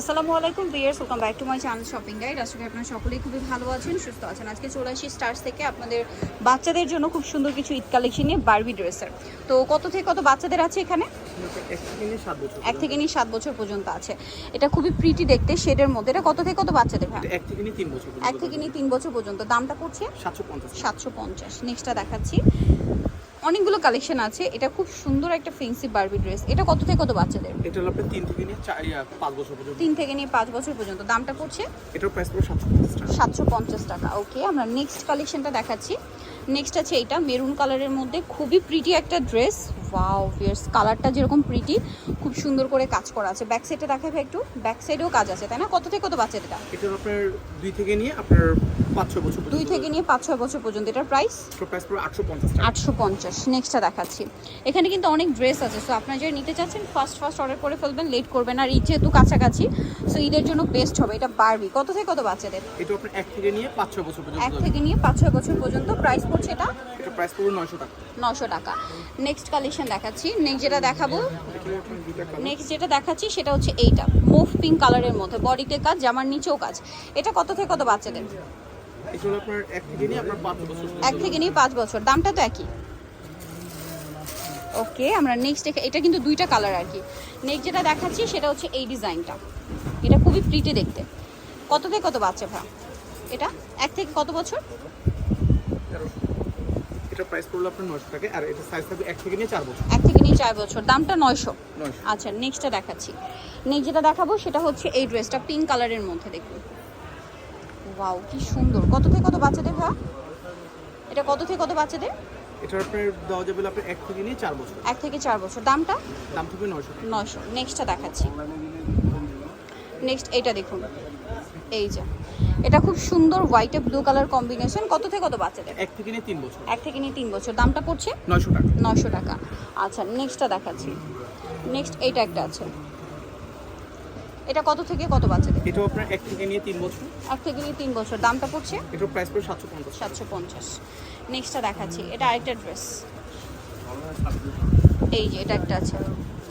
আসসালামু আলাইকুম viewers, welcome back to my channel shopping guide. আশা করি আপনারা সকলেই খুবই ভালো আছেন, সুস্থ আছেন। আজকে চলে আসি স্টার্স থেকে আপনাদের বাচ্চাদের জন্য খুব সুন্দর কিছু ঈদ কালেকশন নিয়ে বারবি ড্রেসের। তো কত থেকে কত বাচ্চাদের আছে এখানে? 1 থেকে নিয়ে 7 বছর পর্যন্ত আছে। এটা খুবই প্রিটি দেখতে, শেডের মধ্যে। এটা কত থেকে কত বাচ্চাদের? হ্যাঁ, 1 থেকে নিয়ে 3 বছর। 1 থেকে নিয়ে 3 বছর পর্যন্ত। দামটা পড়ছে 750। নেক্সটটা দেখাচ্ছি, অনেকগুলো কালেকশন আছে। এটা খুব সুন্দর একটা ফেন্সি বারবি ড্রেস। এটা কত থেকে কত বাচ্চাদের? এটা হলো আপনার 3 থেকে নিয়ে 5 বছর পর্যন্ত। 3 থেকে নিয়ে 5 বছর পর্যন্ত। দামটা পড়ছে এটার প্রাইস পড়বে 750 টাকা। 750 টাকা। ওকে, আমরা নেক্সট কালেকশনটা দেখাচ্ছি। নেক্সট আছে এইটা মেরুন কালারের মধ্যে, খুবই প্রিটি একটা ড্রেস। ওয়াও ভিউয়ার্স, কালারটা যেরকম প্রিটি, খুব সুন্দর করে কাজ করা আছে। ব্যাক সাইডে দেখাবে একটু, ব্যাক সাইডেও কাজ আছে, তাই না? কত থেকে কত বাচ্চাদের এটা? এটার আপনার 2 থেকে নিয়ে আপনার 5-6 বছর পর্যন্ত। 2 থেকে নিয়ে 5-6 বছর পর্যন্ত। এটার প্রাইস? এটার প্রাইস পড়বে 850 টাকা। 850। নেক্সটটা দেখাচ্ছি। এখানে কিন্তু অনেক ড্রেস আছে, সো আপনারা যারা নিতে চাচ্ছেন ফার্স্ট অর্ডার করে ফেলবেন, লেট করবেন। আর ঈদ যেহেতু কাছাকাছি, সো ঈদের জন্য বেস্ট হবে। এটা বারবি। কত থেকে কত বাচ্চাদের? এটা আপনার 1 থেকে নিয়ে 5-6 বছর পর্যন্ত। 1 থেকে নিয়ে 5-6 বছর পর্যন্ত। প্রাইস পড়ছে এটা? এটার প্রাইস পড়বে 900 টাকা। 900 টাকা। নেক্সট কালেকশন দেখাচ্ছি। নেক্সট যেটা দেখাবো, সেটা হচ্ছে এইটা মুভ পিঙ্ক কালারের মধ্যে, বডিতে কাজ, জামার নিচেও কাজ। এটা কত থেকে কত বাচ্চাদের? এটা হলো আপনার 1 থেকে নিয়ে আপনার 5 বছর। 1 থেকে নিয়ে 5 বছর। দামটা তো একই। ওকে, আমরা নেক্সট এটা কিন্তু দুইটা কালার আর কি। নেক্সট যেটা দেখাচ্ছি সেটা হচ্ছে এই ডিজাইনটা। এটা খুবই প্রিটি দেখতে। কত থেকে কত বাচ্চা ভাই এটা? 1 থেকে কত বছর? এটা প্রাইস পড়লো আপনার 900 টাকা। আর এটা সাইজ থাকবে 1 থেকে নিয়ে 4 বছর। 1 থেকে নিয়ে 4 বছর। দামটা 900। 900। আচ্ছা, নেক্সটটা দেখাচ্ছি। নেক্সট যেটা দেখাবো সেটা হচ্ছে এই ড্রেসটা পিঙ্ক কালারের মধ্যে, দেখুন। ওয়াও, কি সুন্দর। কত থেকে কত বাচ্চাদের ভাই এটা? কত থেকে কত বাচ্চাদের? এটা আপনার দেওয়া যাবে আপনার 1 থেকে নিয়ে 4 বছর। 1 থেকে 4 বছর। দামটা? দাম থাকবে 900 টাকা। 900। নেক্সটটা দেখাচ্ছি। নেক্সট এটা দেখুন, এই যে এটা খুব সুন্দর হোয়াইট ব্লু কালার কম্বিনেশন। কত থেকে কত বাচ্চাদের? 1 থেকে নিয়ে 3 বছর। 1 থেকে নিয়ে 3 বছর। দামটা পড়ছে 900 টাকা। 900 টাকা। আচ্ছা, নেক্সটটা দেখাচ্ছি। নেক্সট এইটা একটা আছে। এটা কত থেকে কত বাচ্চাদের? এটাও আপনার 1 থেকে নিয়ে 3 বছর। 1 থেকে নিয়ে 3 বছর। দামটা পড়ছে এটার প্রাইস পড়বে 750। 750। নেক্সটটা দেখাচ্ছি। এটা আরেকটা ড্রেস। এই যে এটা একটা আছে।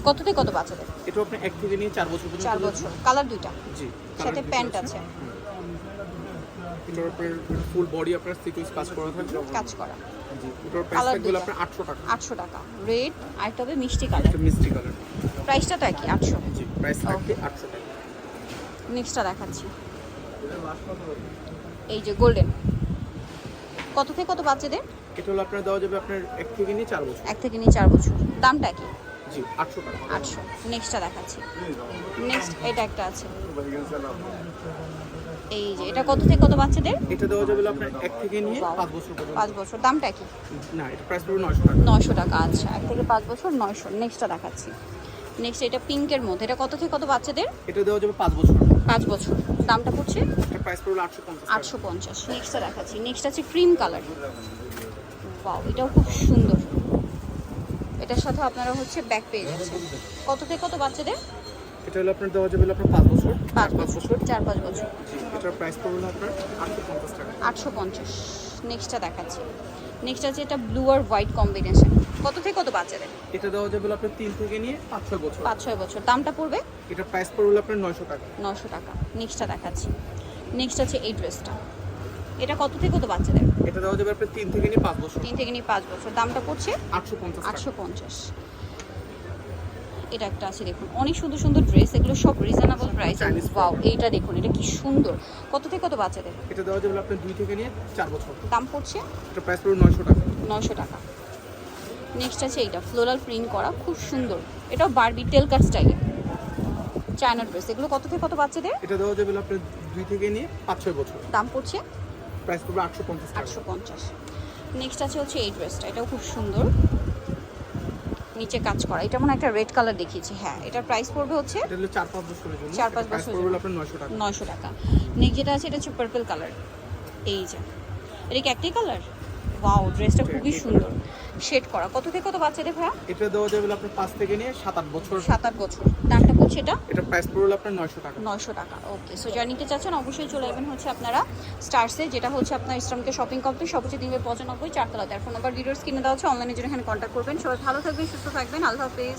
কত থেকে কত বাচ্চাদের? এটাও আপনি 1 থেকে নিয়ে 4 বছর পর্যন্ত। 4 বছর। কালার দুইটা, জি। সাথে প্যান্ট আছে। এটার উপরে ফুল বডি আপনার সিকোয়েন্স কাজ করা থাকবে। কাজ করা। জি। এটার প্রাইস কালার থাকবে দুইটা। আপনার 800 টাকা। 800 টাকা। রেড আর তবে মিষ্টি কালার। এটা মিষ্টি কালার। প্রাইসটা তো একই, 800। জি, প্রাইস থাকবে 800 টাকা। নেক্সটটা দেখাচ্ছি। এই যে গোল্ডেন। কত থেকে কত বাচ্চাদের? এটা হলো আপনার দেওয়া যাবে আপনার 1 থেকে নিয়ে 4 বছর। 1 থেকে নিয়ে 4 বছর। দামটা কি? জি, 800 টাকা। 800। নেক্সটটা দেখাচ্ছি। নেক্সট এটা একটা আছে। এই যে এটা কত থেকে কত বাচ্চাদের? এটা দেওয়া যাবে আপনার 1 থেকে নিয়ে 5 বছর পর্যন্ত। 5 বছর। দামটা কি? না, এটা প্রাইস পড়বে 900 টাকা। 900 টাকা। আচ্ছা, 1 থেকে 5 বছর 900। নেক্সটটা দেখাচ্ছি। নেক্সট এটা পিঙ্কের মধ্যে। এটা কত থেকে কত বাচ্চাদের? এটা দেওয়া যাবে 5 বছর। 5 বছর। দামটা পড়ছে এটা প্রাইস পড়বে 850 টাকা। 850। নেক্সটটা দেখাচ্ছি। নেক্সট আছে ক্রিম কালার। ওয়াও, এটাও খুব সুন্দর। এটার সাথে আপনারা হচ্ছে ব্যাক পেয়ে যাচ্ছেন। কত থেকে কত বাচ্চাদের? এটা হলো আপনার দেওয়া যাবে আপনার 5 বছর। 5 বছর। 4-5 বছর। জি, এটার প্রাইস পড়বে আপনার 850 টাকা। 850। নেক্সটটা দেখাচ্ছি। নেক্সট আছে এটা ব্লু আর হোয়াইট কম্বিনেশন। কত থেকে কত বাচ্চাদের? এটা দেওয়া যাবে আপনার 3 থেকে নিয়ে 5-6 বছর। 5-6 বছর। দামটা পড়বে এটা প্রাইস পড়বে আপনার 900 টাকা। 900 টাকা। নেক্সটটা দেখাচ্ছি। নেক্সট আছে এই ড্রেসটা। এটা কত থেকে কত বাচ্চাদের? এটা দেওয়া যাবে আপনার 3 থেকে নিয়ে 5 বছর। 3 থেকে নিয়ে 5 বছর। দামটা পড়ছে 850 টাকা। 850। এটা একটা আছে, দেখুন অনেক সুন্দর সুন্দর ড্রেস, এগুলো সব রিজনেবল প্রাইস। ওয়াও, এইটা দেখুন, এটা কি সুন্দর। কত থেকে কত বাচ্চাদের? এটা দেওয়া যাবে আপনার 2 থেকে নিয়ে 4 বছর। দাম পড়ছে এটা প্রাইস পড়বে 900 টাকা। 900 টাকা। নেক্সট আছে এইটা ফ্লোরাল প্রিন্ট করা, খুব সুন্দর। এটাও বারবি টেল কাট স্টাইলে চায়না ড্রেস। এগুলো কত থেকে কত বাচ্চাদের? এটা দেওয়া যাবে আপনার 2 থেকে নিয়ে 5-6 বছর। দাম পড়ছে প্রাইস পড়বে 850 টাকা। 850। নেক্সট আছে হচ্ছে এই ড্রেসটা। এটাও খুব সুন্দর, নিচে কাজ করা। এটা মনে একটা রেড কালার দেখিয়েছি। হ্যাঁ, এটার প্রাইস পড়বে হচ্ছে এটা হলো 4-5 বছরের জন্য। 4-5 প্রাইস বছরের পড়বে জন্য। আপনার 900 টাকা। 900 টাকা। নেক্সট যেটা আছে এটা হচ্ছে পার্পল কালার। এই যে এটা কি একটাই কালার? ওয়াও, ড্রেসটা খুবই সুন্দর, শেড করা। কত থেকে কত বাচ্চাদের ভাইয়া? এটা দেওয়া যাবে আপনার 5 থেকে নিয়ে 7-8 বছর। 7-8 বছর। দামটা পড়ছে এটা এটা প্রাইস পড়বে আপনার 900 টাকা। 900 টাকা। ওকে, সো যারা নিতে চাচ্ছেন অবশ্যই চলে যাবেন হচ্ছে আপনারা স্টার্সে, যেটা হচ্ছে আপনার ইসলামকে শপিং কমপ্লেক্স, সবচেয়ে 395 4তলাতে। আর ফোন নাম্বার ভিডিওস কিনে দেওয়া হচ্ছে, অনলাইনে জন্য এখানে কন্ট্যাক্ট করবেন। সবাই ভালো থাকবেন, সুস্থ থাকবেন। আল্লাহ হাফেজ।